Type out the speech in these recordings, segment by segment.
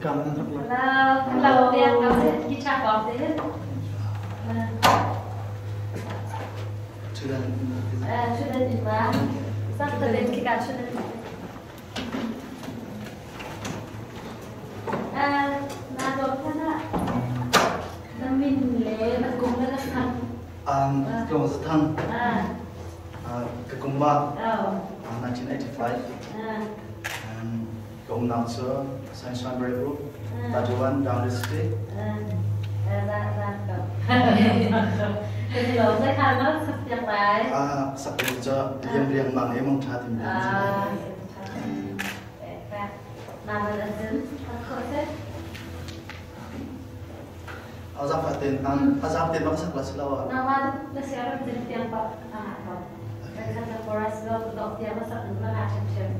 Cảm ơn thật lâu đen nó sẽ guitar có thế chưa thì mà sắp tới đến khi cả chưa đến là rồi thế nào là mình lấy nó cũng là thằng Cùng rất thân cái cùng ba 1985 cùng năm xưa Sunshine Break Group Tajuan down the street cái gì đó sẽ khai nó sắp nhập lại sắp đến cho riêng riêng bằng em mong cha tìm làm là đến khởi thế Azam fatin Azam tin bang sakla selawa nama tu siapa jadi tiang pak kau mereka nak koras dua untuk tiang masak dulu lah macam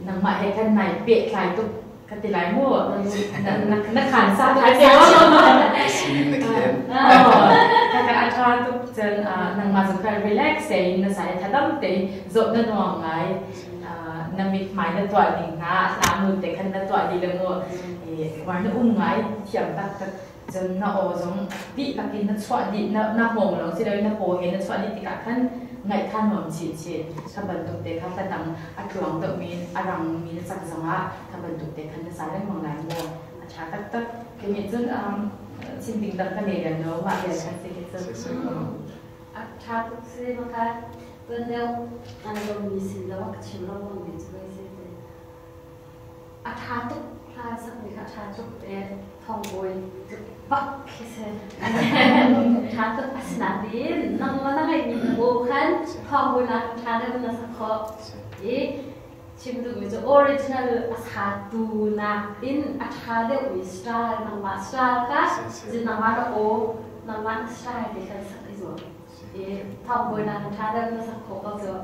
nang ma he kan nai pe klai tu kati lai mo na khan sa thai se ka acha tu chen nang ma zu ka relax se na sai thadam te zo na no ngai na mit mai na twa ding na sa mu te khan na twa di le mo war na ngai thiam tak tak chen na o zong ti takin na chwa di na hong lo si dai na po he na chwa di ti ka khan ngày khăn mỏng chỉ các bạn tục tế các bạn đăng thường tự mình rằng mình sẵn sàng các bạn tục tế khăn nó sai đến một ngày mua trả tất tất cái miễn rất xin bình tĩnh cái này là nó mà để khăn sẽ cái sự trả tất sẽ mà cái bên đâu anh đồng ý xin đâu cái chuyện đó mình biết rồi sẽ trả tất là sao mình trả tất để thông bồi bắc cái trả tất là gì năng mà năng hay nhìn bộ khăn thông bồi là trả tất là sao khó ý chim được mình cho original satu na in trả tất với style năng mà style khác chỉ năng mà đó năng mà style thì phải sao cái rồi ý thông bồi là trả tất là sao khó bao giờ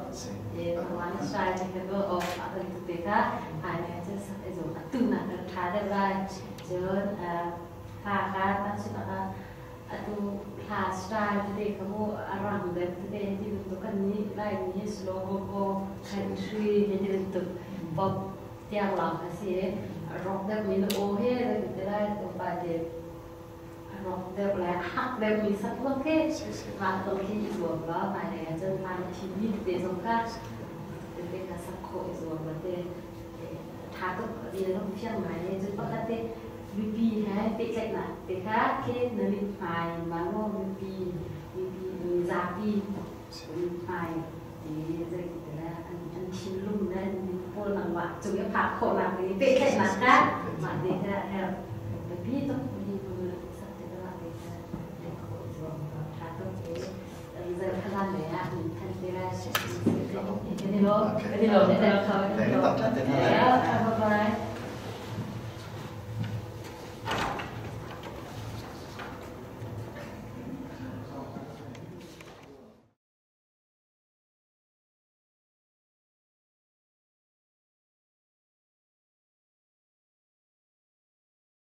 ý năng mà style thì phải có ở bên thực tế khác ai nàyจะsao cái rồi tu na trả tất lại John, kakak, maksudnya atau style today kamu orang dan today dibentukkan ini lainnya slow country jadi bentuk pop tiang lang kasi rock dan min ohe dan kita tempat dia rock dan lah hak dan misal oke kalau kita jual lah mana yang jadi mana sini di desa kan jadi kasar kok jual berarti thả tục đi nó không chiang máy nên chúng ta tết VP hay tết chạy nè tết khác khi nó bị phải mà nó VP giá pi phải thì dạy là ăn chín lung nên cô làm bạn chúng ta phạt khổ làm cái tết chạy nè khác mà để ra theo VP tôi đi vừa sắp tới là để khổ rồi thả tục thế giờ khăn ăn để ăn thành tết ra sẽ cái gì đó để tập cho tên là